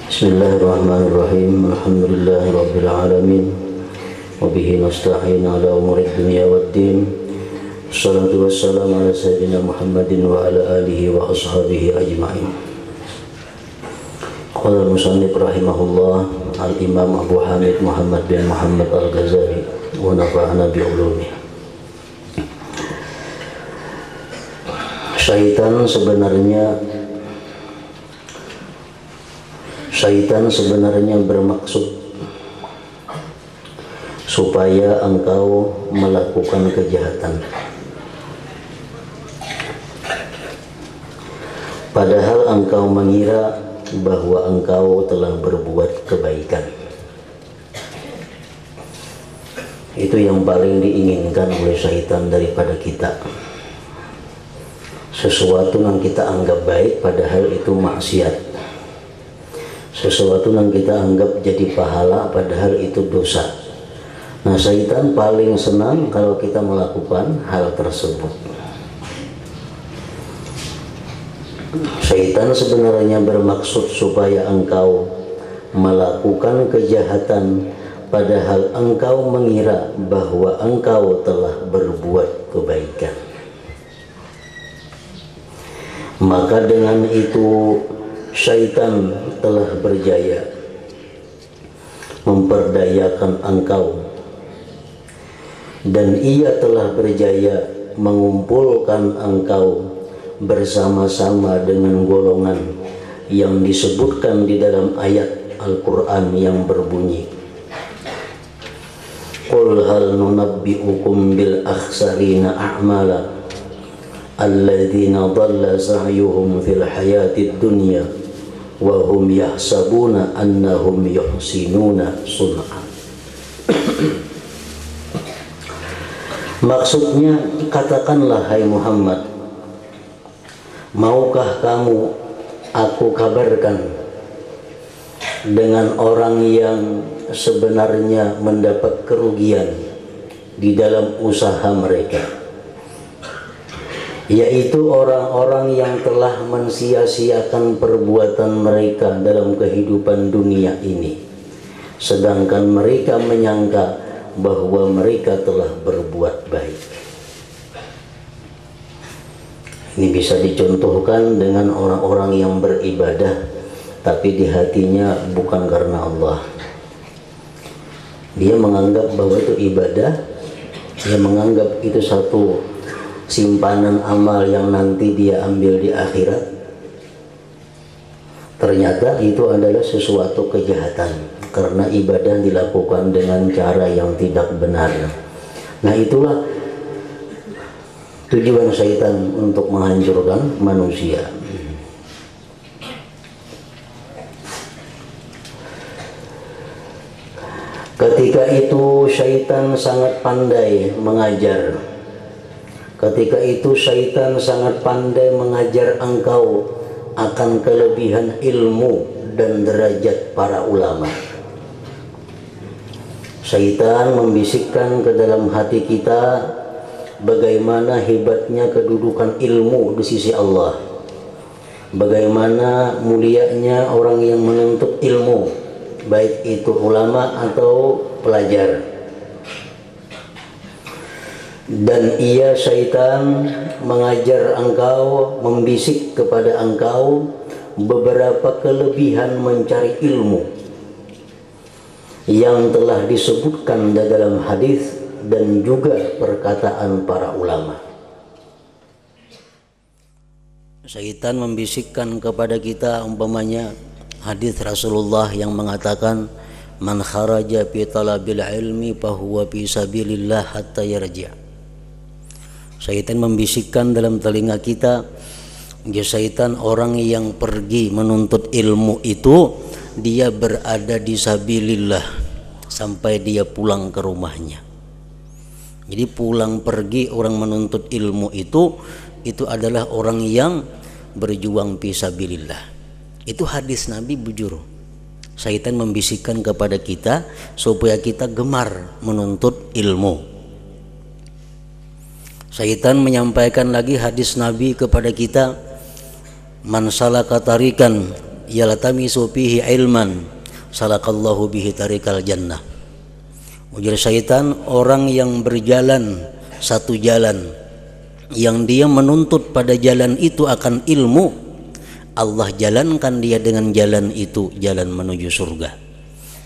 Bismillahirrahmanirrahim. Alhamdulillahirabbil alamin. Wa bihi nasta'in ala umuri dunya waddin. Wassalatu wassalamu ala sayyidina Muhammadin wa ala alihi wa ashabihi ajma'in. Qala al-musannif rahimahullah al-Imam Abu Hamid Muhammad bin Muhammad al-Ghazali wa nafa'ana bi ulumih. Syaitan sebenarnya bermaksud supaya engkau melakukan kejahatan. Padahal engkau mengira bahwa engkau telah berbuat kebaikan. Itu yang paling diinginkan oleh syaitan daripada kita. Sesuatu yang kita anggap baik padahal itu maksiat. Sesuatu yang kita anggap jadi pahala padahal itu dosa. Nah, syaitan paling senang kalau kita melakukan hal tersebut. Syaitan sebenarnya bermaksud supaya engkau melakukan kejahatan padahal engkau mengira bahwa engkau telah berbuat kebaikan. Maka dengan itu syaitan telah berjaya memperdayakan engkau, dan ia telah berjaya mengumpulkan engkau bersama-sama dengan golongan yang disebutkan di dalam ayat Al-Quran yang berbunyi, Qul hal nunabbi'ukum bil akhsarina a'mala alladzina dhalla sa'yuhum fil hayatid dunya wa hum yahsabuna annahum yuhsinuna sun'a. Maksudnya, katakanlah hai Muhammad, maukah kamu aku kabarkan dengan orang yang sebenarnya mendapat kerugian di dalam usaha mereka, yaitu orang-orang yang telah mensia-siakan perbuatan mereka dalam kehidupan dunia ini, sedangkan mereka menyangka bahwa mereka telah berbuat baik. Ini bisa dicontohkan dengan orang-orang yang beribadah tapi di hatinya bukan karena Allah. Dia menganggap bahwa itu ibadah, dia menganggap itu satu simpanan amal yang nanti dia ambil di akhirat. Ternyata itu adalah sesuatu kejahatan karena ibadah dilakukan dengan cara yang tidak benar. Nah, itulah tujuan syaitan untuk menghancurkan manusia. Ketika itu syaitan sangat pandai mengajar. Ketika itu syaitan sangat pandai mengajar engkau akan kelebihan ilmu dan derajat para ulama. Syaitan membisikkan ke dalam hati kita bagaimana hebatnya kedudukan ilmu di sisi Allah, bagaimana mulianya orang yang menuntut ilmu, baik itu ulama atau pelajar. Dan ia syaitan mengajar engkau, membisik kepada engkau beberapa kelebihan mencari ilmu yang telah disebutkan dalam hadis dan juga perkataan para ulama. Syaitan membisikkan kepada kita umpamanya hadis Rasulullah yang mengatakan, man kharaja fi talabil ilmi fahuwa fi sabilillah hatta yarji'. Syaitan membisikkan dalam telinga kita, ya syaitan orang yang pergi menuntut ilmu itu dia berada di sabilillah sampai dia pulang ke rumahnya. Jadi pulang pergi orang menuntut ilmu itu adalah orang yang berjuang fi sabilillah. Itu hadis Nabi, bujur. Syaitan membisikkan kepada kita supaya kita gemar menuntut ilmu. Syaitan menyampaikan lagi hadis Nabi kepada kita, man salaka tarikan yaltamisu fihi ilman salakallahu bihi tarikal jannah. Ujar syaitan, orang yang berjalan satu jalan yang dia menuntut pada jalan itu akan ilmu, Allah jalankan dia dengan jalan itu, jalan menuju surga.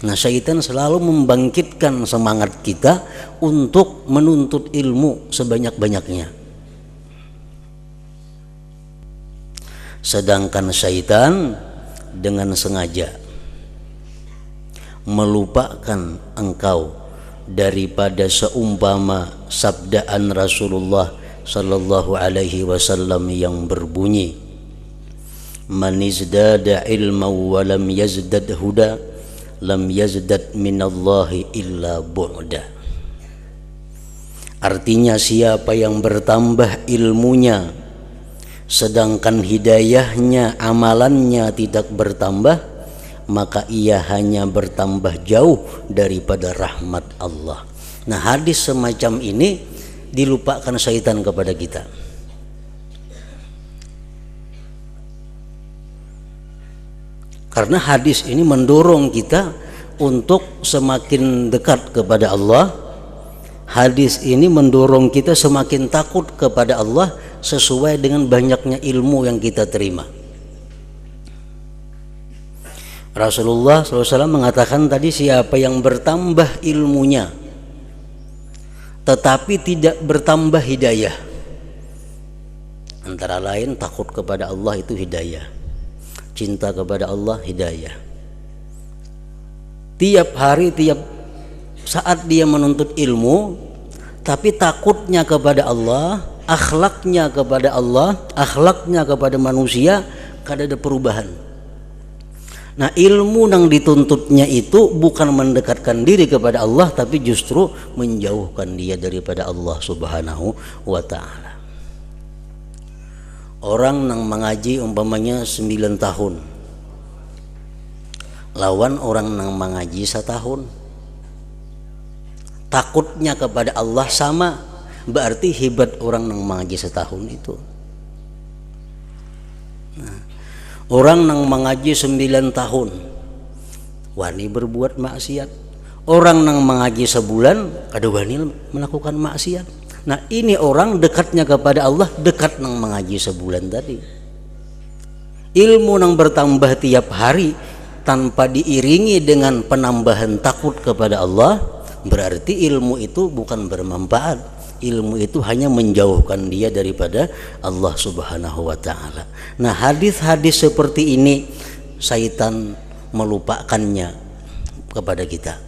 Nah, syaitan selalu membangkitkan semangat kita untuk menuntut ilmu sebanyak-banyaknya. Sedangkan syaitan dengan sengaja melupakan engkau daripada seumpama sabdaan Rasulullah sallallahu alaihi wasallam yang berbunyi, man izdada ilma wa lam yazdad huda lam yazdad minallahi illa bu'da. Artinya, siapa yang bertambah ilmunya sedangkan hidayahnya, amalannya tidak bertambah, maka ia hanya bertambah jauh daripada rahmat Allah. Nah, hadis semacam ini dilupakan syaitan kepada kita. Karena hadis ini mendorong kita untuk semakin dekat kepada Allah. Hadis ini mendorong kita semakin takut kepada Allah sesuai dengan banyaknya ilmu yang kita terima. Rasulullah SAW mengatakan tadi, siapa yang bertambah ilmunya tetapi tidak bertambah hidayah, antara lain takut kepada Allah itu hidayah, cinta kepada Allah hidayah. Tiap hari, tiap saat dia menuntut ilmu, tapi takutnya kepada Allah, akhlaknya kepada Allah, akhlaknya kepada manusia kada ada perubahan. Nah, ilmu yang dituntutnya itu bukan mendekatkan diri kepada Allah, tapi justru menjauhkan dia daripada Allah Subhanahu wa ta'ala. Orang yang mengaji umpamanya 9 tahun lawan orang yang mengaji 1 tahun, takutnya kepada Allah sama, berarti hebat orang yang mengaji 1 tahun itu. Nah, orang yang mengaji 9 tahun wani berbuat maksiat, orang yang mengaji sebulan kada wani melakukan maksiat. Nah, ini orang dekatnya kepada Allah dekat nang mengaji sebulan tadi. Ilmu nang bertambah tiap hari tanpa diiringi dengan penambahan takut kepada Allah, berarti ilmu itu bukan bermanfaat. Ilmu itu hanya menjauhkan dia daripada Allah Subhanahu wa ta'ala. Nah, hadis-hadis seperti ini syaitan melupakannya kepada kita.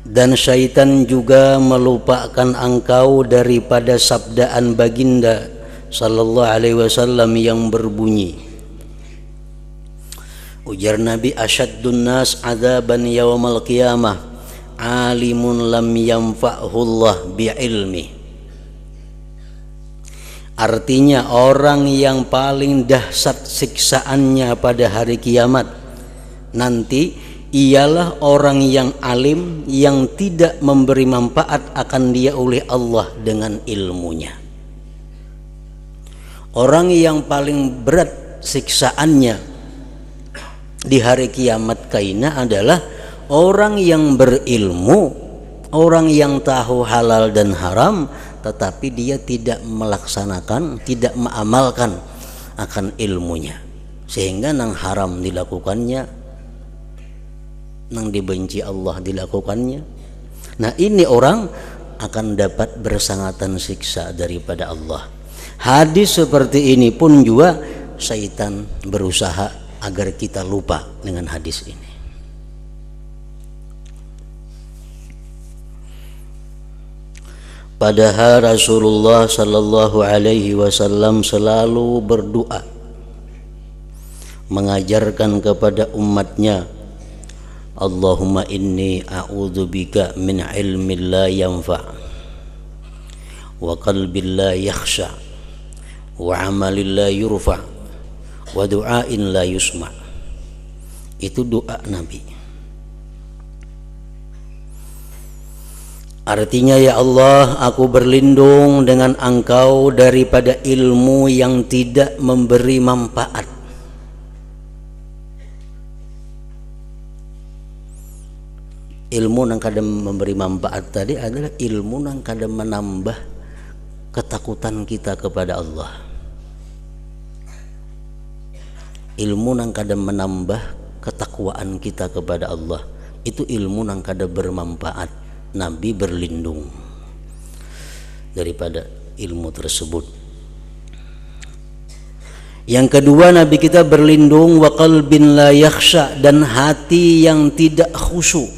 Dan syaitan juga melupakan engkau daripada sabdaan baginda sallallahu alaihi wasallam yang berbunyi, ujar Nabi, asyaddun nas adzaban yaumal qiyamah alimun lam yanfa'hullah bi'ilmi. Artinya, orang yang paling dahsyat siksaannya pada hari kiamat nanti ialah orang yang alim yang tidak memberi manfaat akan dia oleh Allah dengan ilmunya. Orang yang paling berat siksaannya di hari kiamat kaina adalah orang yang berilmu, orang yang tahu halal dan haram, tetapi dia tidak melaksanakan, tidak mengamalkan akan ilmunya, sehingga nang haram dilakukannya, nang dibenci Allah dilakukannya. Nah, ini orang akan dapat bersangatan siksa daripada Allah. Hadis seperti ini pun juga syaitan berusaha agar kita lupa dengan hadis ini. Padahal Rasulullah sallallahu alaihi wasallam selalu berdoa mengajarkan kepada umatnya, Allahumma inni a'udzubika min ilmin la yanfa' wa qalbin la yakhsha wa amalin la yurfa' wa du'ain la yusma'. Itu doa Nabi. Artinya, ya Allah, aku berlindung dengan Engkau daripada ilmu yang tidak memberi manfaat. Ilmu yang kadang memberi manfaat tadi adalah ilmu yang kadang menambah ketakutan kita kepada Allah. Ilmu yang kadang menambah ketakwaan kita kepada Allah. Itu ilmu yang kadang bermanfaat. Nabi berlindung daripada ilmu tersebut. Yang kedua, Nabi kita berlindung wa qalbin la yakhsha, dan hati yang tidak khusyuk.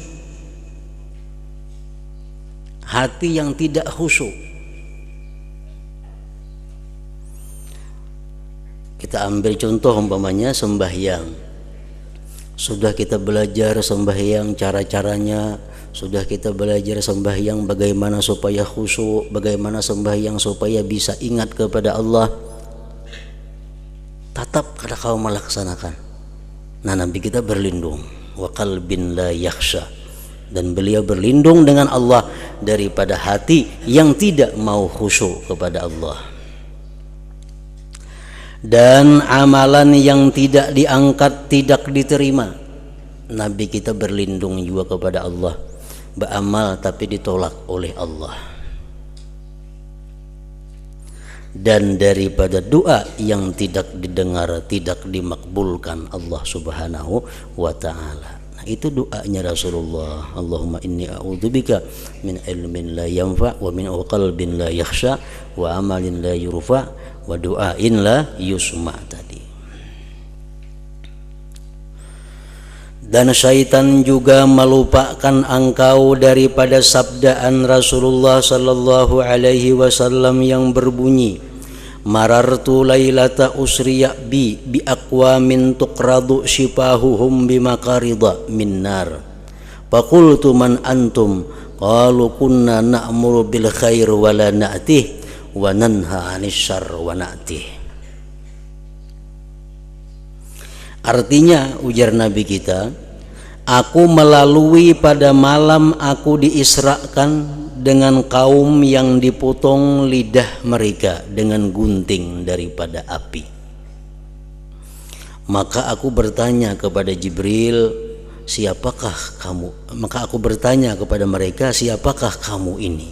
Hati yang tidak khusyuk. Kita ambil contoh umpamanya sembahyang. Sudah kita belajar sembahyang cara-caranya, sudah kita belajar sembahyang bagaimana supaya khusyuk, bagaimana sembahyang supaya bisa ingat kepada Allah. Tetap kada kau melaksanakan. Nah, Nabi kita berlindung wa qalbin la yakhsha, dan beliau berlindung dengan Allah daripada hati yang tidak mau khusyuk kepada Allah. Dan amalan yang tidak diangkat, tidak diterima, Nabi kita berlindung juga kepada Allah. Beramal tapi ditolak oleh Allah. Dan daripada doa yang tidak didengar, tidak dimakbulkan Allah Subhanahu wa ta'ala. Nah, itu doanya Rasulullah. Allahumma inni a'udzubika min ilmin la yanfa' wa min qalbin la yakhsha wa amalin la yurfa' wa du'ain la yusma' tadi. Dan syaitan juga melupakan engkau daripada sabdaan Rasulullah sallallahu alaihi wasallam yang berbunyi, marartu lailata usriya bi aqwamin tuqradu shifahuhum bimakarida min nar. Faqultu man antum? Qalu kunna na'muru bil khair wa la na'tih wa nanha 'anil syarr wa na'tih. Artinya, ujar Nabi kita, aku melalui pada malam aku diisrakan dengan kaum yang dipotong lidah mereka dengan gunting daripada api. Maka aku bertanya kepada Jibril, siapakah kamu? Maka aku bertanya kepada mereka, siapakah kamu ini?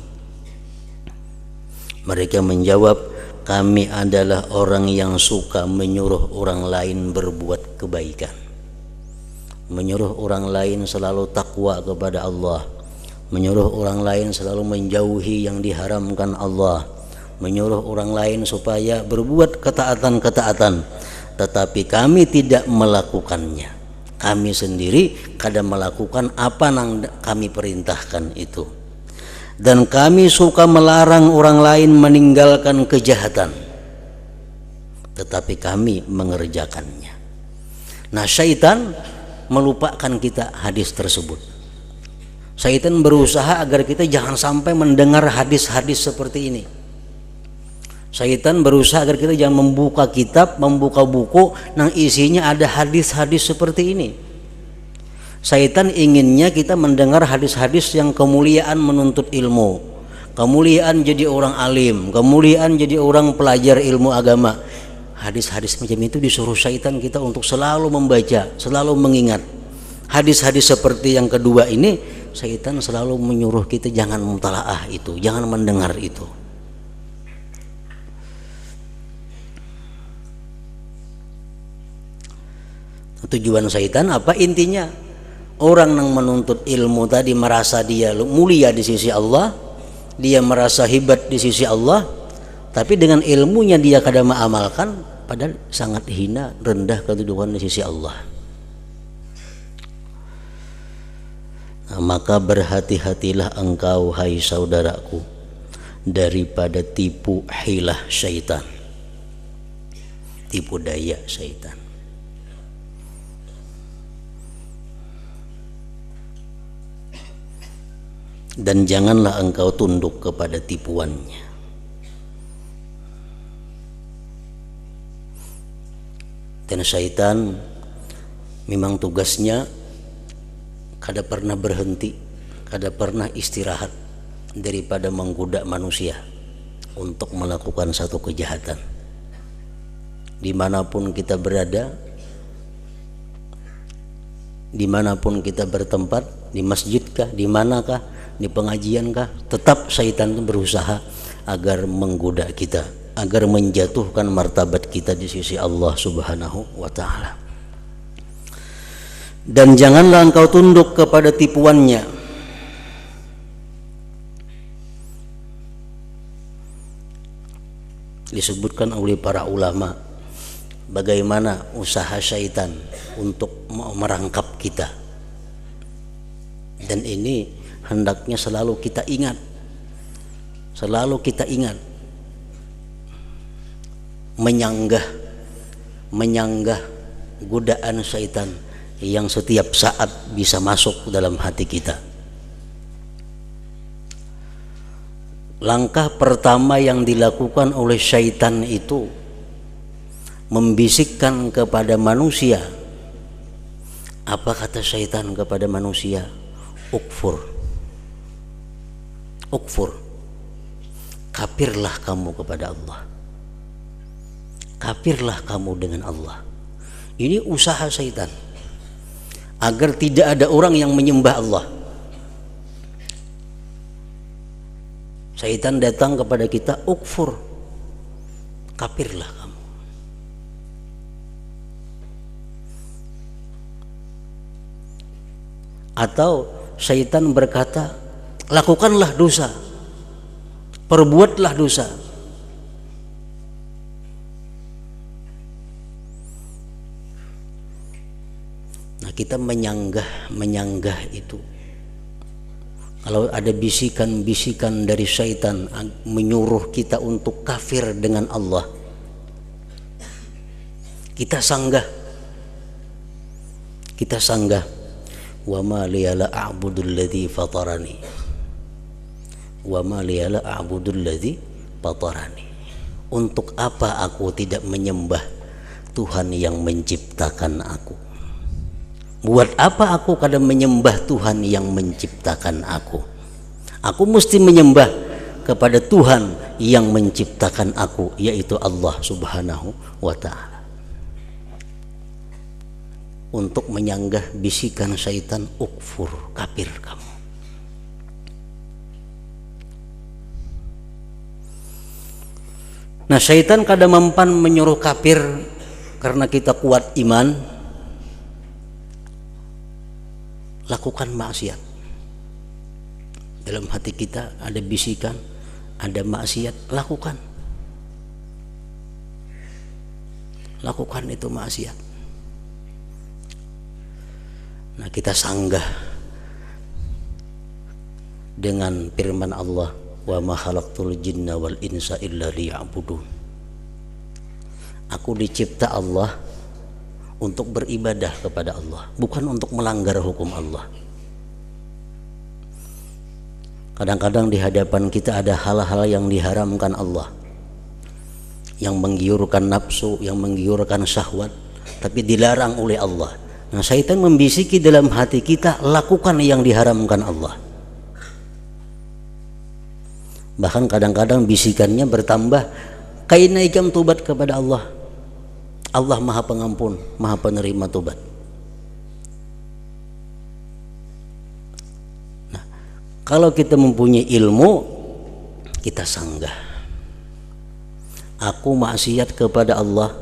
Mereka menjawab, kami adalah orang yang suka menyuruh orang lain berbuat kebaikan, menyuruh orang lain selalu takwa kepada Allah, menyuruh orang lain selalu menjauhi yang diharamkan Allah, menyuruh orang lain supaya berbuat ketaatan-ketaatan, tetapi kami tidak melakukannya. Kami sendiri kadang melakukan apa yang kami perintahkan itu. Dan kami suka melarang orang lain meninggalkan kejahatan, tetapi kami mengerjakannya. Nah, syaitan melupakan kita hadis tersebut. Syaitan berusaha agar kita jangan sampai mendengar hadis-hadis seperti ini. Syaitan berusaha agar kita jangan membuka kitab, membuka buku yang isinya ada hadis-hadis seperti ini. Syaitan inginnya kita mendengar hadis-hadis yang kemuliaan menuntut ilmu, kemuliaan jadi orang alim, kemuliaan jadi orang pelajar ilmu agama. Hadis-hadis macam itu disuruh syaitan kita untuk selalu membaca, selalu mengingat. Hadis-hadis seperti yang kedua ini, syaitan selalu menyuruh kita jangan mentalaah itu, jangan mendengar itu. Tujuan syaitan apa? Intinya orang yang menuntut ilmu tadi merasa dia mulia di sisi Allah, dia merasa hebat di sisi Allah, tapi dengan ilmunya dia kadang mengamalkan, padahal sangat hina, rendah kedudukan di sisi Allah. Nah, maka berhati-hatilah engkau, hai saudaraku, daripada tipu hilah syaitan, tipu daya syaitan. Dan janganlah engkau tunduk kepada tipuannya. Dan syaitan memang tugasnya kada pernah berhenti, kada pernah istirahat, daripada menggoda manusia untuk melakukan satu kejahatan. Dimanapun kita berada, dimanapun kita bertempat, di masjidkah, di manakah, di pengajiankah, tetap syaitan itu berusaha agar menggoda kita, agar menjatuhkan martabat kita di sisi Allah Subhanahu wa ta'ala. Dan janganlah engkau tunduk kepada tipuannya. Disebutkan oleh para ulama bagaimana usaha syaitan untuk merangkap kita, dan ini hendaknya selalu kita ingat, menyanggah godaan syaitan yang setiap saat bisa masuk dalam hati kita. Langkah pertama yang dilakukan oleh syaitan itu membisikkan kepada manusia. Apa kata syaitan kepada manusia? Ukfur, kafirlah kamu kepada Allah, kafirlah kamu dengan Allah. Ini usaha syaitan agar tidak ada orang yang menyembah Allah. Syaitan datang kepada kita, ukfur, kafirlah kamu. Atau syaitan berkata, lakukanlah dosa, perbuatlah dosa. Nah, kita menyanggah itu. Kalau ada bisikan-bisikan dari syaitan menyuruh kita untuk kafir dengan Allah, kita sanggah. Wa ma liyala a'budul ladzi fatarani, wa ma liyala a'budul ladzi fatarani. Untuk apa aku tidak menyembah Tuhan yang menciptakan aku? Buat apa aku kadang menyembah Tuhan yang menciptakan aku? Aku mesti menyembah kepada Tuhan yang menciptakan aku, yaitu Allah Subhanahu wa ta'ala. Untuk menyanggah bisikan syaitan, ukfur, kafir kamu. Nah, syaitan kadang mempan menyuruh kafir karena kita kuat iman. Lakukan maksiat. Dalam hati kita ada bisikan, ada maksiat, lakukan itu maksiat. Nah, kita sanggah dengan firman Allah, wa ma khalaqtul jinna wal insa illa liya'budun. Aku dicipta Allah untuk beribadah kepada Allah, bukan untuk melanggar hukum Allah. Kadang-kadang di hadapan kita ada hal-hal yang diharamkan Allah, yang menggiurkan nafsu, yang menggiurkan syahwat, tapi dilarang oleh Allah. Nah, syaitan membisiki dalam hati kita, lakukan yang diharamkan Allah. Bahkan kadang-kadang bisikannya bertambah, kaina ikam tobat kepada Allah. Allah Maha Pengampun, Maha Penerima tobat. Nah, kalau kita mempunyai ilmu, kita sanggah. Aku maksiat kepada Allah,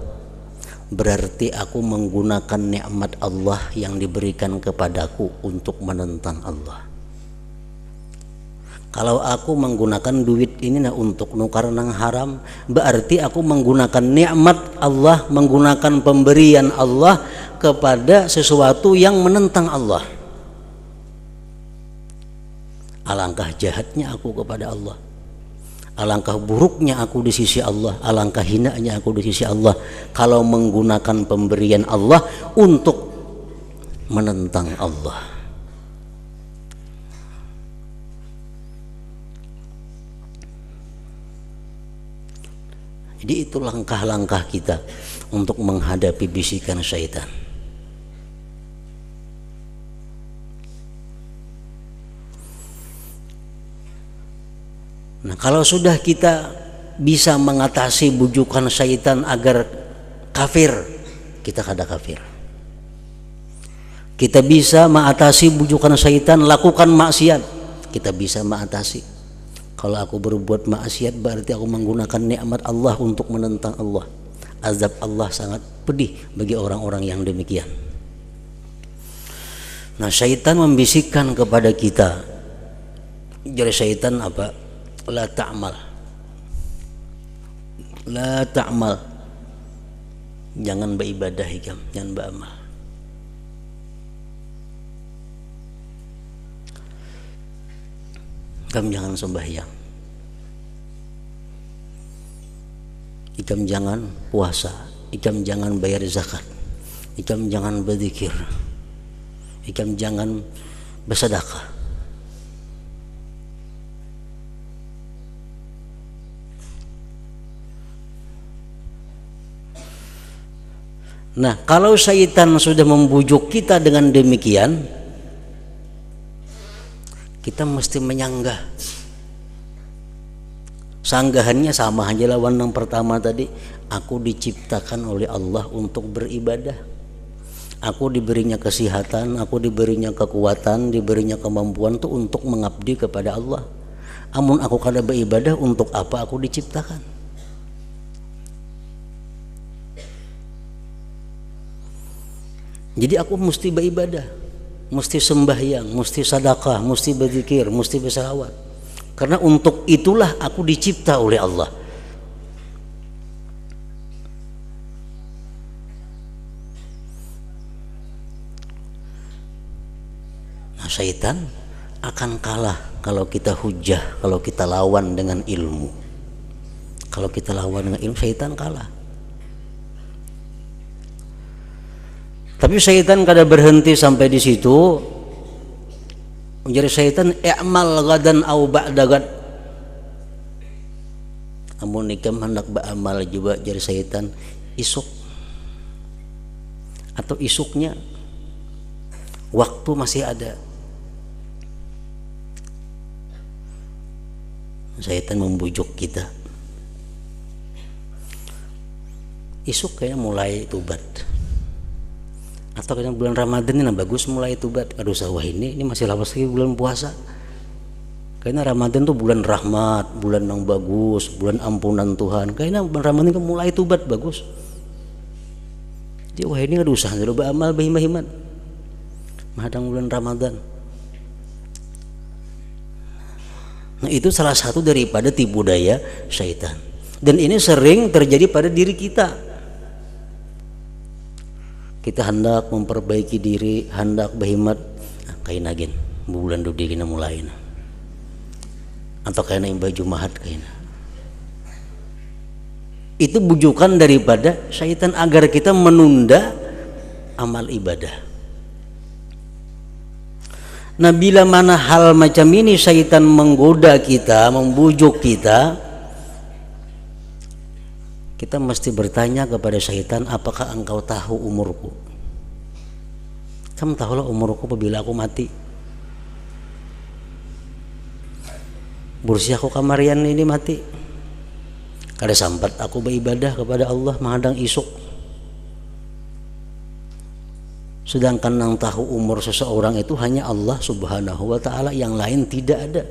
berarti aku menggunakan nikmat Allah yang diberikan kepadaku untuk menentang Allah. Kalau aku menggunakan duit ini untuk nukar nang haram, berarti aku menggunakan nikmat Allah, menggunakan pemberian Allah kepada sesuatu yang menentang Allah. Alangkah jahatnya aku kepada Allah, alangkah buruknya aku di sisi Allah, alangkah hinanya aku di sisi Allah kalau menggunakan pemberian Allah untuk menentang Allah. Jadi itu langkah-langkah kita untuk menghadapi bisikan syaitan. Nah, kalau sudah kita bisa mengatasi bujukan syaitan agar kafir, kita kada kafir. Kita bisa mengatasi bujukan syaitan lakukan maksiat, kita bisa mengatasi. Kalau aku berbuat maksiat berarti aku menggunakan nikmat Allah untuk menentang Allah. Azab Allah sangat pedih bagi orang-orang yang demikian. Nah, syaitan membisikkan kepada kita. Jadi syaitan apa? La ta'mal. La ta'mal. Jangan beribadah ikam, jangan beramal. Ikam jangan sembahyang. Ikam jangan puasa. Ikam jangan bayar zakat. Ikam jangan berzikir. Ikam jangan bersedekah. Nah, kalau syaitan sudah membujuk kita dengan demikian, kita mesti menyanggah. Sanggahannya sama aja lawan yang pertama tadi. Aku diciptakan oleh Allah untuk beribadah. Aku diberinya kesehatan, aku diberinya kekuatan, diberinya kemampuan tuh untuk mengabdi kepada Allah. Amun aku kada beribadah, untuk apa aku diciptakan? Jadi aku mesti beribadah, mesti sembahyang, mesti sedekah, mesti berzikir, mesti berselawat. Karena untuk itulah aku dicipta oleh Allah. Nah, syaitan akan kalah kalau kita hujah, kalau kita lawan dengan ilmu. Kalau kita lawan dengan ilmu, syaitan kalah. Tapi syaitan kada berhenti sampai di situ. Menjadi syaitan i'mal gadan au ba'da gad. Amun ikam hendak beramal juga jadi syaitan isuk atau isuknya waktu masih ada. Syaitan membujuk kita. Isuk kayaknya mulai tubat. Atau kadang bulan Ramadan ini bagus mulai tubat. Aduh sawah ini masih lawas lagi bulan puasa. Kayaknya Ramadan tuh bulan rahmat, bulan yang bagus, bulan ampunan Tuhan. Kayaknya bulan Ramadan kan mulai tubat bagus. Jadi wah ini ada usaha dulu beramal bahim-bahiman. Mahadang bulan Ramadan. Nah, itu salah satu daripada tipu daya syaitan. Dan ini sering terjadi pada diri kita. Kita hendak memperbaiki diri, hendak berhemat, kain agen bulan dudi kena mulai, atau kain baju mahat kain. Itu bujukan daripada syaitan agar kita menunda amal ibadah. Nah, bila mana hal macam ini syaitan menggoda kita, membujuk kita mesti bertanya kepada syaitan, apakah engkau tahu umurku? Kamu tahulah umurku apabila aku mati. Berusia aku kamarian ini mati. Kada sampat aku beribadah kepada Allah menghadang isuk. Sedangkan yang tahu umur seseorang itu hanya Allah Subhanahu wa ta'ala, yang lain tidak ada.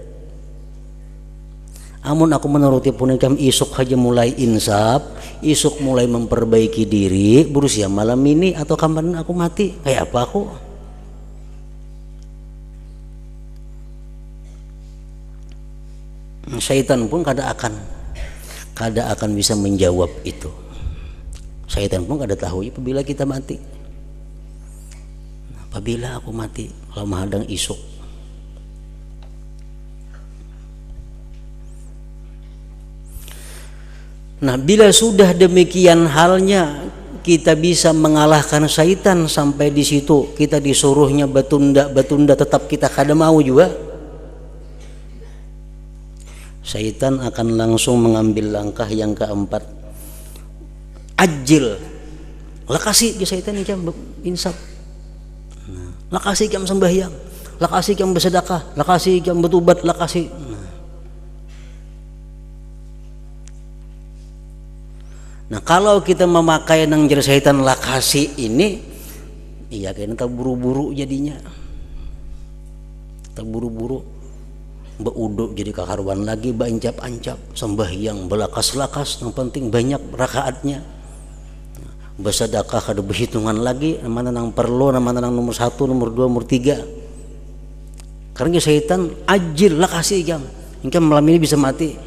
Amun aku menuruti punikam isuk aja mulai insaf, isuk mulai memperbaiki diri, berusia malam ini atau kapan aku mati, kayak apa aku? Syaitan pun kada akan bisa menjawab itu. Syaitan pun kada tahu apabila kita mati. Apabila aku mati, kalau menghadang isuk. Nah, bila sudah demikian halnya, kita bisa mengalahkan syaitan sampai di situ. Kita disuruhnya betunda tetap kita kada mau juga. Syaitan akan langsung mengambil langkah yang keempat. Ajil. Lakasi di syaitan ikam insaf. Lakasi ikam sembahyang, lakasi ikam bersedekah, lakasi ikam bertobat, lakasi. Nah kalau kita memakai nang jar syaitan lakasi ini, iya kayaknya terburu-buru jadinya, terburu-buru, beuduk jadi kakaruan lagi, bancap-ancap, sembahyang belakas-lakas, yang penting banyak rakaatnya, bersedekah ada berhitungan lagi, mana nang perlu, mana nang nomor 1, nomor 2, nomor 3. Karena syaitan ajil lakasi jam, hingga malam ini bisa mati.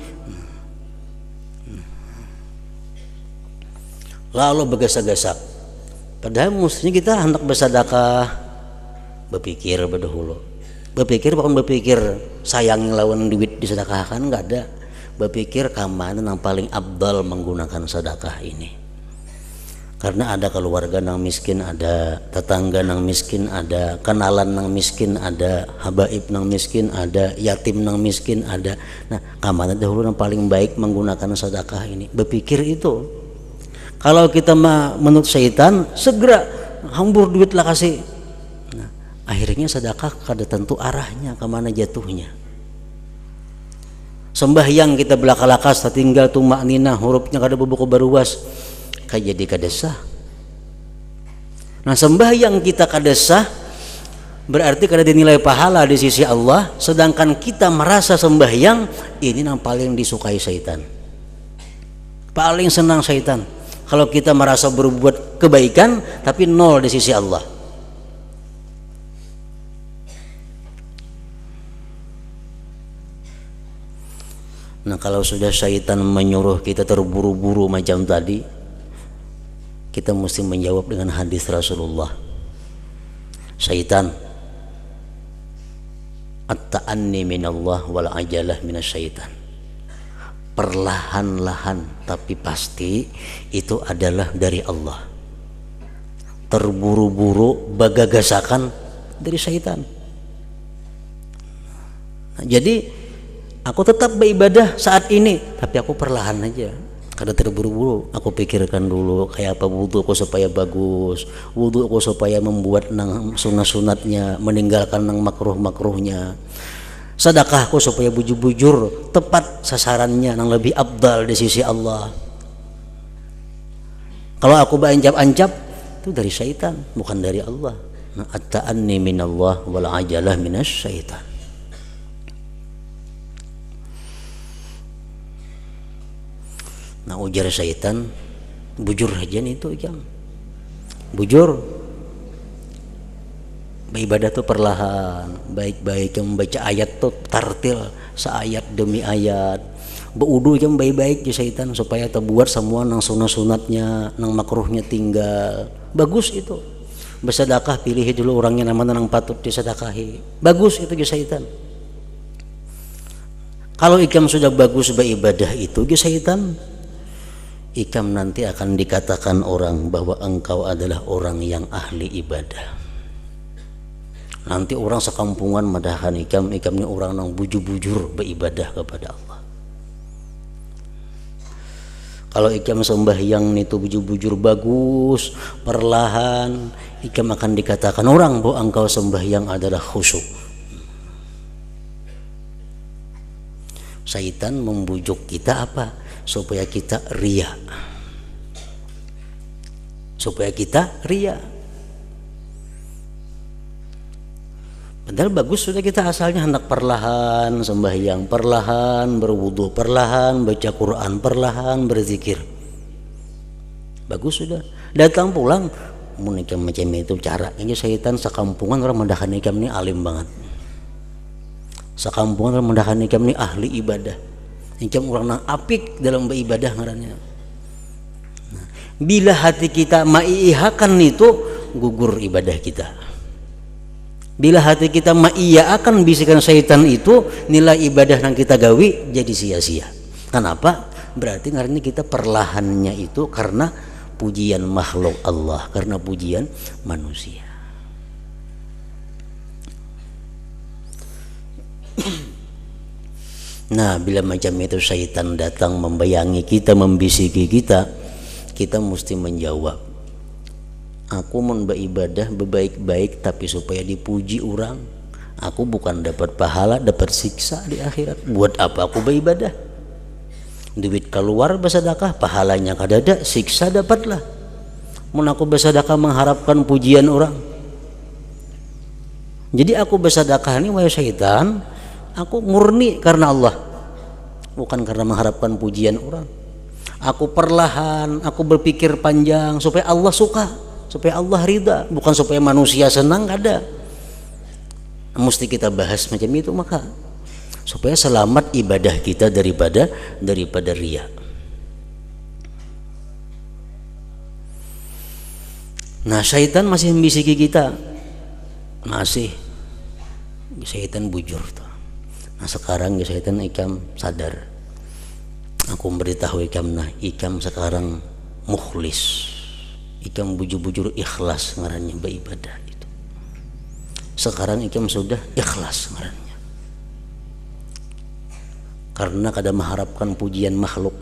Lalu bergesak-gesak. Padahal mestinya kita hendak bersedekah, berpikir berdahulu. Berpikir bukan berpikir sayang lawan duit disedekahkan, enggak ada. Berpikir kemana yang paling abdal menggunakan sedekah ini. Karena ada keluarga yang miskin, ada tetangga yang miskin, ada kenalan yang miskin, ada habaib yang miskin, ada yatim yang miskin, ada. Nah, kemana dahulu yang paling baik menggunakan sedekah ini? Berpikir itu. Kalau kita menurut syaitan, segera hambur duit lah kasih. Nah, akhirnya sedekah kada tentu arahnya kemana jatuhnya. Sembahyang kita belaka-lakas, tinggal tumak nina, hurufnya kada bebuku baruas, kayak jadi kada sah. Nah sembahyang kita kada sah, berarti kada dinilai pahala di sisi Allah. Sedangkan kita merasa sembahyang ini yang paling disukai syaitan, paling senang syaitan. Kalau kita merasa berbuat kebaikan tapi nol di sisi Allah. Nah kalau sudah syaitan menyuruh kita terburu-buru macam tadi, kita mesti menjawab dengan hadis Rasulullah. Syaitan, at-ta'anni minallah wal ajalah minasyaitan. Perlahan-lahan tapi pasti itu adalah dari Allah. Terburu-buru bagagasakan dari syaitan. Nah, jadi aku tetap beribadah saat ini, tapi aku perlahan aja. Kada terburu-buru, aku pikirkan dulu kayak apa wuduku supaya bagus, wuduku supaya membuat nang sunat-sunatnya, meninggalkan nang makruh-makruhnya. Sedekahku supaya bujur-bujur tepat sasarannya, nang lebih abdal di sisi Allah. Kalau aku beranjap-anjap itu dari syaitan, bukan dari Allah. Nah, at-ta'anni minallah wal ajalah minasyaitan. Nah ujar syaitan, bujur aja nih itu jam, bujur. Beribadah tuh perlahan, baik-baik, yang membaca ayat tuh tartil, seayat demi ayat. Beudu jam baik-baik di syaitan supaya terbuat semua nang sunat-sunatnya, nang makruhnya tinggal. Bagus itu. Bersedekah pilih dulu orangnya nama nang patut disedekahi. Bagus itu di syaitan. Kalau ikam sudah bagus beribadah itu di syaitan, ikam nanti akan dikatakan orang bahwa engkau adalah orang yang ahli ibadah. Nanti orang sekampungan madahan ikam ini orang yang bujur-bujur beribadah kepada Allah. Kalau ikam sembahyang itu bujur-bujur bagus, perlahan, ikam akan dikatakan orang bahwa engkau sembahyang adalah khusyuk. Syaitan membujuk kita apa? Supaya kita ria. Supaya kita ria. Padahal bagus sudah kita asalnya hendak perlahan sembahyang, perlahan berwudu, perlahan baca Quran, perlahan berzikir. Bagus sudah. Datang pulang menikam macam itu caranya syaitan sekampungan orang mendahan ikam ini alim banget. Sekampungan orang mendahan ikam ini ahli ibadah. Ikam orang nang apik dalam beribadah ngarannya. Nah, bila hati kita maiihakan itu gugur ibadah kita. Bila hati kita akan bisikan syaitan itu, nilai ibadah yang kita gawi jadi sia-sia. Kenapa? Berarti karena kita perlahannya itu karena pujian makhluk Allah, karena pujian manusia. Nah, bila macam itu syaitan datang membayangi kita, membisiki kita, kita mesti menjawab. Aku mau beribadah berbaik-baik tapi supaya dipuji orang. Aku bukan dapat pahala, dapat siksa di akhirat. Buat apa aku beribadah? Duit keluar bersedekah, pahalanya kadada, siksa dapatlah. Mun aku bersedekah mengharapkan pujian orang. Jadi aku bersedekah ini wahai syaitan, aku murni karena Allah, bukan karena mengharapkan pujian orang. Aku perlahan, aku berpikir panjang supaya Allah suka, supaya Allah ridha, bukan supaya manusia senang. Kada mesti kita bahas macam itu, maka supaya selamat ibadah kita daripada riya. Nah, syaitan masih membisiki kita, masih syaitan bujur tuh. Nah, sekarang ya syaitan ikam sadar. Aku memberitahu ikam, nah ikam sekarang mukhlis, ikam bujur-bujur ikhlas ngarannya beribadah itu. Sekarang ikam sudah ikhlas ngarannya. Karena kada mengharapkan pujian makhluk,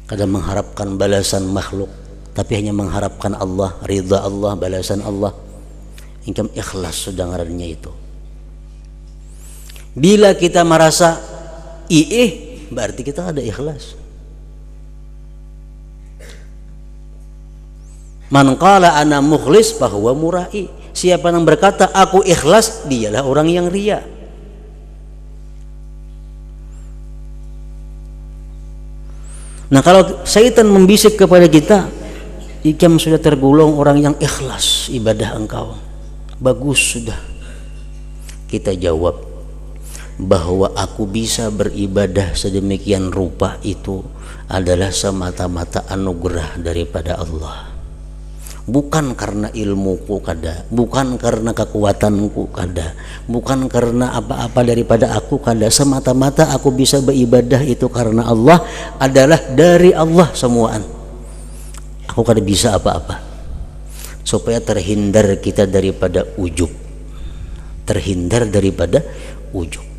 kada mengharapkan balasan makhluk, tapi hanya mengharapkan Allah, ridha Allah, balasan Allah. Ikam ikhlas sudah ngarannya itu. Bila kita merasa berarti kita ada ikhlas. Man qala ana mukhlis fahuwa murai. Siapa yang berkata aku ikhlas, dialah orang yang ria. Nah, kalau syaitan membisik kepada kita, ikam sudah tergolong orang yang ikhlas ibadah engkau, bagus sudah. Kita jawab bahwa aku bisa beribadah sedemikian rupa itu adalah semata-mata anugerah daripada Allah, bukan karena ilmuku kada, bukan karena kekuatanku kada, bukan karena apa-apa daripada aku kada. Semata-mata aku bisa beribadah itu karena Allah, adalah dari Allah semuaan. Aku kada bisa apa-apa. Supaya terhindar kita daripada ujub, terhindar daripada ujub.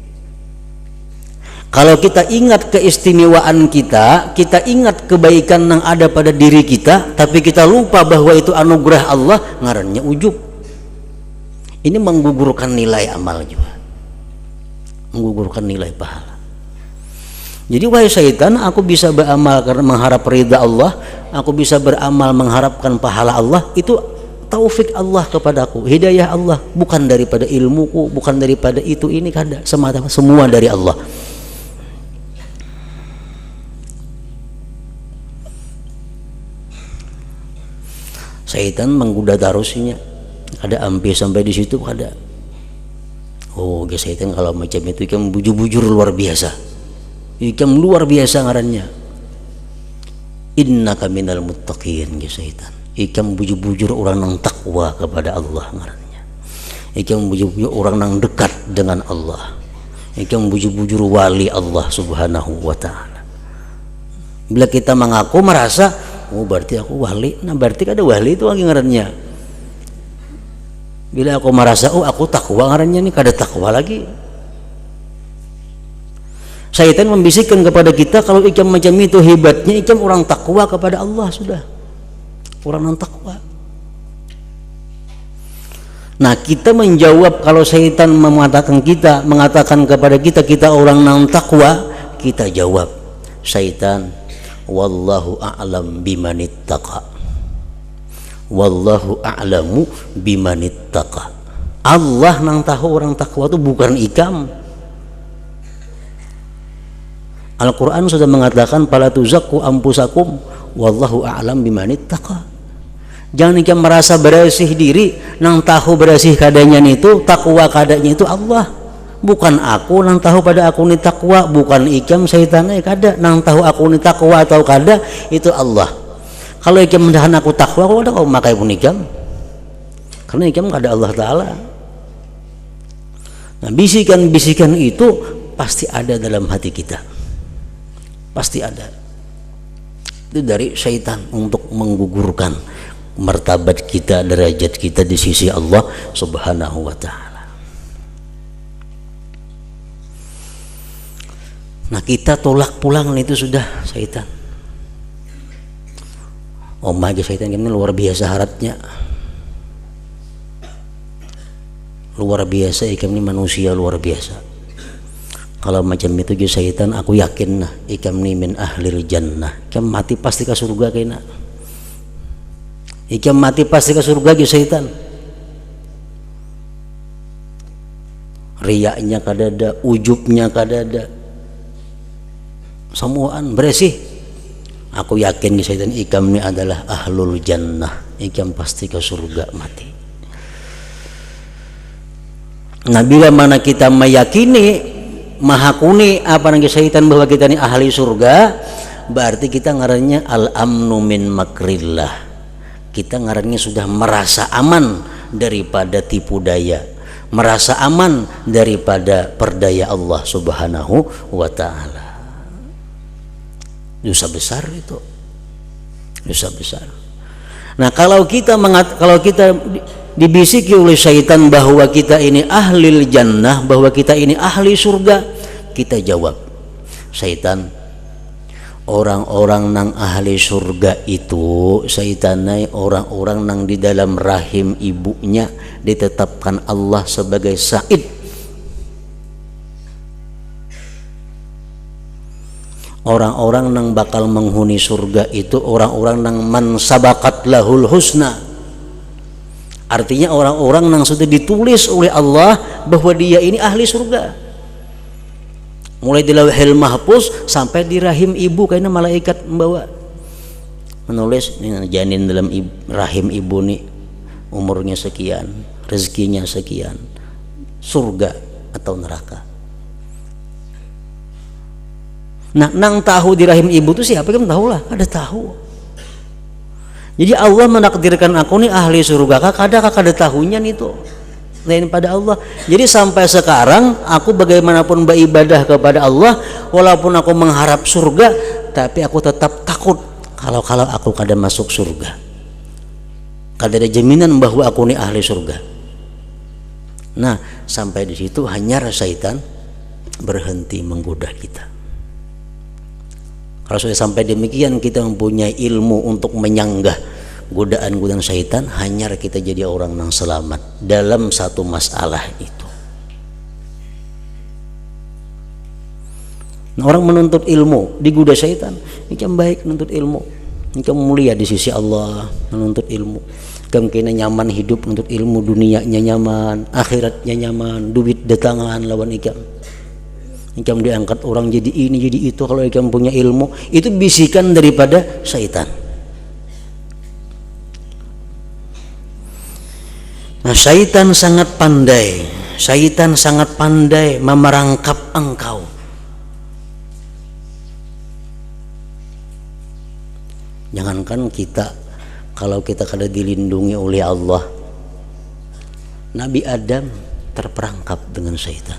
Kalau kita ingat keistimewaan kita, kita ingat kebaikan yang ada pada diri kita, tapi kita lupa bahwa itu anugerah Allah, ngarannya ujub. Ini menggugurkan nilai amal juga, menggugurkan nilai pahala. Jadi wahai syaitan, aku bisa beramal karena mengharap ridha Allah, aku bisa beramal mengharapkan pahala Allah, itu taufik Allah kepadaku, hidayah Allah, bukan daripada ilmuku, bukan daripada itu ini kada, semua dari Allah. Syaitan menggoda tarusinya, ada sampai di situ ada. Oh, syaitan kalau macam itu ikam bujur-bujur luar biasa, ikam luar biasa ngarannya. Innaka minal muttaqin, syaitan. Ikam bujur-bujur orang yang takwa kepada Allah ngarannya. Ikam bujur-bujur orang yang dekat dengan Allah. Ikam bujur-bujur wali Allah subhanahu wa ta'ala. Bila kita mengaku merasa, oh berarti aku wali, nah berarti kada wali itu lagi ngarannya. Bila aku merasa oh aku takwa ngarannya, nih kada takwa lagi. Syaitan membisikkan kepada kita, kalau ikam macam itu hebatnya ikam orang takwa kepada Allah sudah, orang yang takwa. Nah, kita menjawab kalau syaitan mengatakan kepada kita kita orang yang takwa, kita jawab, syaitan, wallahu a'lam bimanittaqa, wallahu a'lamu bimanittaqa. Allah nang tahu orang takwa itu bukan ikam. Al-Quran sudah mengatakan fala tuzakku anfusakum wallahu a'lam bimanittaqa. Jangan ikam merasa bersih diri, nang tahu bersih kadanya itu, takwa kadanya itu Allah, bukan aku nang tahu pada aku ni takwa, bukan ikam syaitannya kada nang tahu aku ni takwa atau kada, itu Allah. Kalau ikam mendahan aku takwa, kau ada kau makai pun ikam, karena ikam kada Allah Ta'ala. Nah, bisikan-bisikan itu pasti ada dalam hati kita, pasti ada. Itu dari syaitan untuk menggugurkan martabat kita, derajat kita di sisi Allah Subhanahu wa ta'ala. Nah, kita tolak pulang itu sudah syaitan. Aja syaitan ini luar biasa haratnya, luar biasa. Ikan ini manusia luar biasa. Kalau macam itu ge syaitan aku yakin nah ikam ni min ahlil jannah. Ikam mati pasti ke surga kena. Ikam mati pasti ke surga ge syaitan. Riyaknya kadada, ujubnya kadada. Semuaan bersih. Aku yakin ge syaitan ikam ni adalah ahlul jannah. Ikam pasti ke surga mati. Nah bila mana kita meyakini mahakuni apa nang syaitan bahwa kita ini ahli surga, berarti kita ngarannya al-amnu min makrillah. Kita ngarannya sudah merasa aman daripada tipu daya, merasa aman daripada perdaya Allah Subhanahu wa taala. Dosa besar itu. Dosa besar. Nah, kalau kita dibisiki oleh syaitan bahwa kita ini ahlil jannah, bahwa kita ini ahli surga, kita jawab, syaitan, orang-orang nang ahli surga itu syaitanai orang-orang nang di dalam rahim ibunya ditetapkan Allah sebagai said. Orang-orang nang bakal menghuni surga itu orang-orang nang man sabaqat lahul husna. Artinya orang-orang yang sudah ditulis oleh Allah bahwa dia ini ahli surga. Mulai di lauhil mahfuz sampai di rahim ibu, karena malaikat membawa menulis janin dalam rahim ibu nih umurnya sekian, rezekinya sekian, surga atau neraka. Nah, nang tahu di rahim ibu itu siapa? Kan tahu lah, ada tahu. Jadi Allah menakdirkan aku nih ahli surga, kada tahunya nih tuh lain pada Allah. Jadi sampai sekarang aku bagaimanapun beribadah kepada Allah, walaupun aku mengharap surga, tapi aku tetap takut kalau aku kada masuk surga. Kada ada jaminan bahwa aku nih ahli surga. Nah, sampai di situ hanya syaitan berhenti menggoda kita. Kalau sudah sampai demikian kita mempunyai ilmu untuk menyanggah godaan-godaan syaitan, hanya kita jadi orang yang selamat dalam satu masalah itu. Nah, orang menuntut ilmu digoda syaitan, ini kan baik menuntut ilmu, ini kan mulia di sisi Allah menuntut ilmu. Kamu kena nyaman hidup menuntut ilmu, dunianya nyaman, akhiratnya nyaman, duit datangan lawan ikam. Ikam diangkat orang jadi ini jadi itu. Kalau ikam punya ilmu, itu bisikan daripada syaitan. Nah, syaitan sangat pandai memerangkap engkau. Jangankan kita, kalau kita kada dilindungi oleh Allah, Nabi Adam terperangkap dengan syaitan.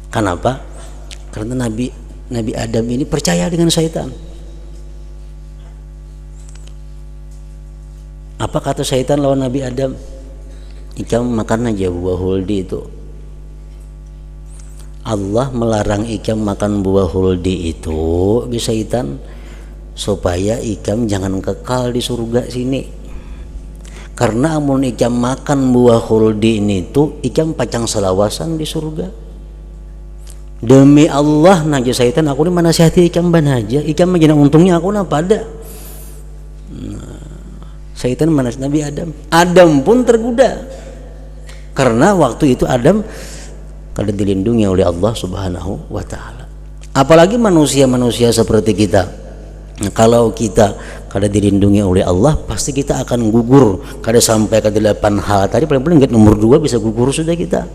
Kenapa? Karena Nabi Adam ini percaya dengan syaitan. Apa kata syaitan lawan Nabi Adam? Ikam makan aja buah huldi itu. Allah melarang ikam makan buah huldi itu syaitan supaya ikam jangan kekal di surga sini. Karena amun ikam makan buah huldi ini tuh ikam pacang selawasan di surga. Demi Allah naja syaitan aku ni manasihati ikam ban aja, ikam majana untungnya aku na pada. Nah, syaitan manas Nabi Adam pun tergoda. Karena waktu itu Adam kada dilindungi oleh Allah Subhanahu wa taala. Apalagi manusia-manusia seperti kita. Nah, kalau kita kada dilindungi oleh Allah, pasti kita akan gugur. Kada sampai ke 8 hal tadi, paling-paling nomor 2 bisa gugur sudah kita.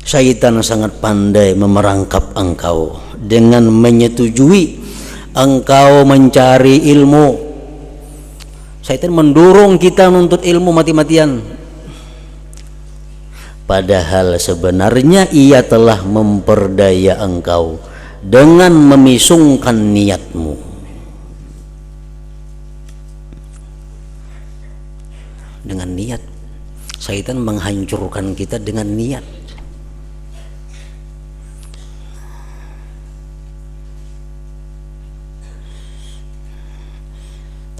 Syaitan sangat pandai memerangkap engkau dengan menyetujui engkau mencari ilmu. Syaitan mendorong kita menuntut ilmu mati-matian. Padahal sebenarnya ia telah memperdaya engkau dengan memisungkan niatmu. Dengan niat. Syaitan menghancurkan kita dengan niat.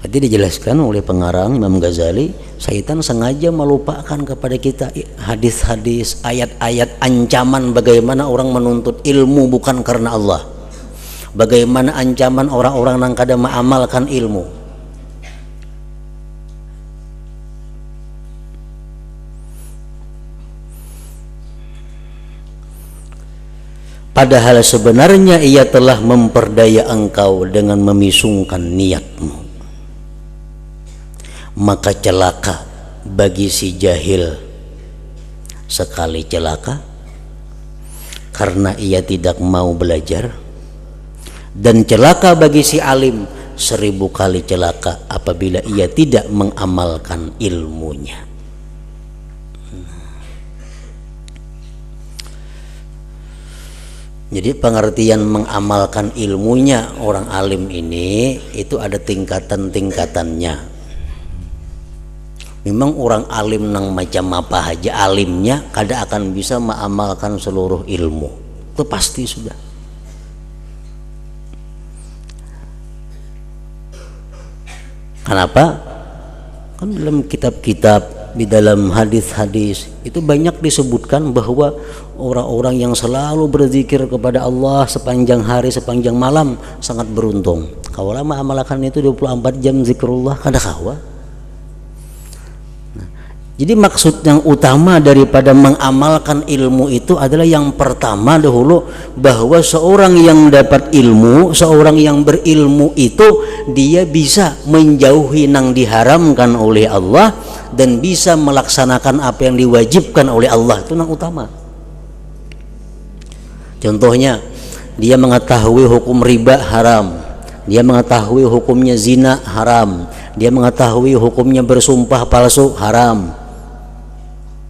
Tadi dijelaskan oleh pengarang Imam Ghazali, syaitan sengaja melupakan kepada kita hadis-hadis, ayat-ayat ancaman bagaimana orang menuntut ilmu bukan karena Allah, bagaimana ancaman orang-orang yang kada mengamalkan ilmu. Padahal sebenarnya ia telah memperdaya engkau dengan memisungkan niatmu. Maka celaka bagi si jahil sekali celaka karena ia tidak mau belajar, dan celaka bagi si alim 1000 kali celaka apabila ia tidak mengamalkan ilmunya. Jadi pengertian mengamalkan ilmunya orang alim ini itu ada tingkatan-tingkatannya. Memang orang alim nang macam apa aja alimnya kada akan bisa mengamalkan seluruh ilmu, itu pasti sudah. Kenapa? Kan dalam kitab-kitab, di dalam hadis-hadis itu banyak disebutkan bahwa orang-orang yang selalu berzikir kepada Allah sepanjang hari sepanjang malam sangat beruntung. Kalau lama amalkan itu 24 jam zikrullah kada kawa. Jadi maksud yang utama daripada mengamalkan ilmu itu adalah yang pertama dahulu bahwa seorang yang dapat ilmu, seorang yang berilmu itu dia bisa menjauhi nang diharamkan oleh Allah dan bisa melaksanakan apa yang diwajibkan oleh Allah, itu yang utama. Contohnya dia mengetahui hukum riba haram, dia mengetahui hukumnya zina haram, dia mengetahui hukumnya bersumpah palsu haram.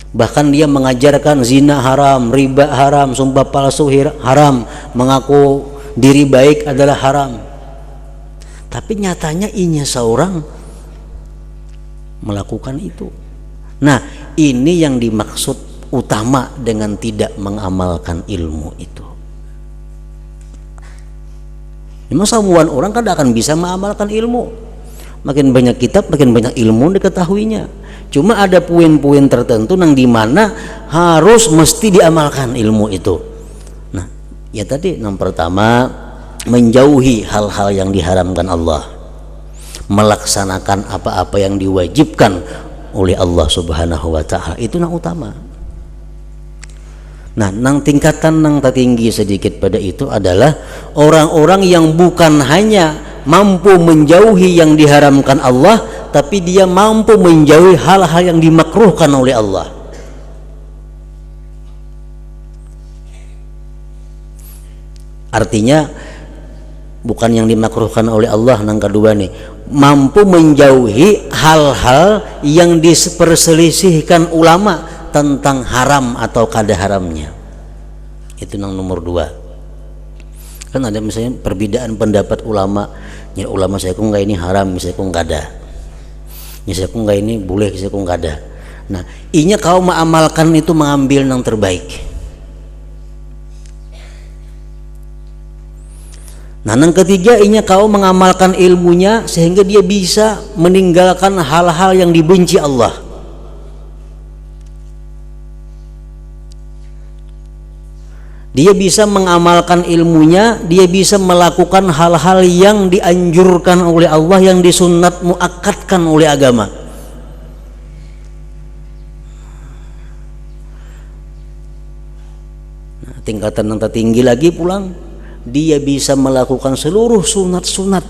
Bahkan dia mengajarkan zina haram, riba haram, sumpah palsu haram, mengaku diri baik adalah haram. Tapi nyatanya inya seorang melakukan itu. Nah, ini yang dimaksud utama dengan tidak mengamalkan ilmu itu. Memang semua orang kan akan bisa mengamalkan ilmu. Makin banyak kitab, makin banyak ilmu diketahuinya. Cuma ada poin-poin tertentu yang dimana harus mesti diamalkan ilmu itu. Nah, ya tadi yang pertama menjauhi hal-hal yang diharamkan Allah, melaksanakan apa-apa yang diwajibkan oleh Allah Subhanahu wa Ta'ala, itu yang utama. Nah, nang tingkatan nang tertinggi sedikit pada itu adalah orang-orang yang bukan hanya mampu menjauhi yang diharamkan Allah, tapi dia mampu menjauhi hal-hal yang dimakruhkan oleh Allah. Artinya bukan yang dimakruhkan oleh Allah, nang kedua nih, mampu menjauhi hal-hal yang diperselisihkan ulama tentang haram atau kada haramnya. Itu nang nomor 2. Kan ada misalnya perbedaan pendapat ulama, ya ulama saya kok enggak ini haram, saya kok enggak ada, ya saya kok enggak ini boleh, saya kok enggak ada. Nah, inya kau mengamalkan itu mengambil yang terbaik. Nah, yang ketiga inya kau mengamalkan ilmunya sehingga dia bisa meninggalkan hal-hal yang dibenci Allah. Dia bisa mengamalkan ilmunya, dia bisa melakukan hal-hal yang dianjurkan oleh Allah, yang disunat muakkadkan oleh agama. Nah, tingkatan yang tertinggi lagi pulang, dia bisa melakukan seluruh sunat-sunat,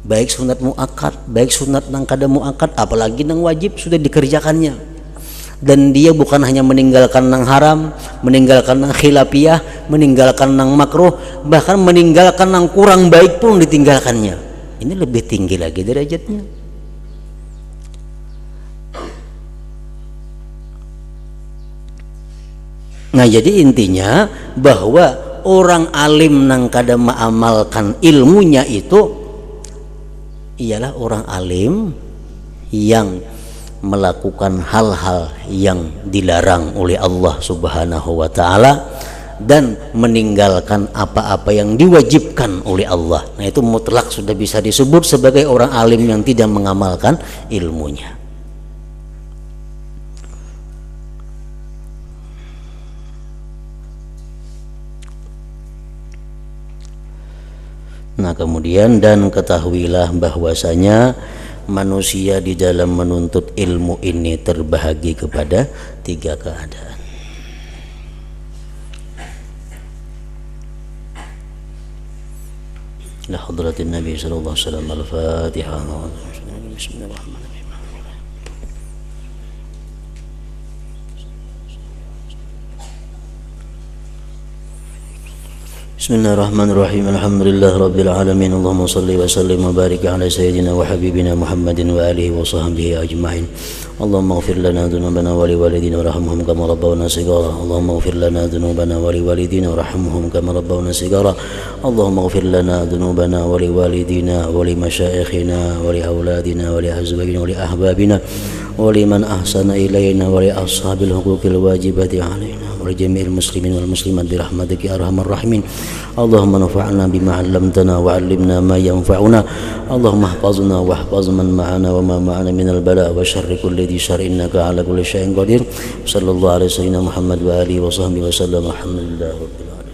baik sunat muakkad, baik sunat nang kada muakkad, apalagi nang wajib sudah dikerjakannya. Dan dia bukan hanya meninggalkan nang haram, meninggalkan nang khilafiyah, meninggalkan nang makruh, bahkan meninggalkan nang kurang baik pun ditinggalkannya. Ini lebih tinggi lagi derajatnya. Nah, jadi intinya bahwa orang alim nang kada mengamalkan ilmunya itu ialah orang alim yang melakukan hal-hal yang dilarang oleh Allah Subhanahu wa Ta'ala dan meninggalkan apa-apa yang diwajibkan oleh Allah. Nah, itu mutlak sudah bisa disebut sebagai orang alim yang tidak mengamalkan ilmunya. Nah, kemudian dan ketahuilah bahwasanya manusia di dalam menuntut ilmu ini terbahagi kepada 3 keadaan. La hadratin Nabi sallallahu alaihi wasallam. Al-Fatihah. Bismillahirrahmanirrahim. Bismillahirrahmanirrahim. Alhamdulillah rabbil alamin. Allahumma salli wa sallim wa barik ala sayyidina wa habibina Muhammadin wa alihi wa sahbihi ajma'in. Allahumma ighfir lana dhunubana wa liwalidina warhamhum kama rabbawna shighara. Allahumma ighfir lana dhunubana wa liwalidina warhamhum kama rabbawna shighara. Allahumma ighfir lana dhunubana wa liwalidina wa limasyayikhina wa liauladina wa liazwajina wa liahbabina wa liman ahsana ilayna wa li ashabil huquqil wajibati alaina wa li jami'il muslimin wal muslimat bi rahmatika ya arhamar rahimin. Allahumma nafa'na bima 'allamtana wa 'allimna ma yanfa'una. Allahumma ihfazna wa ihfaz man ma'ana wa ma ma'ana minal bala' wa syarri kulli dhi syarrin innaka 'ala kulli syai'in qadir. Sallallahu alaihi wasallam Muhammad wa alihi wa sahbihi wa sallam. Alhamdulillah rabbil alamin.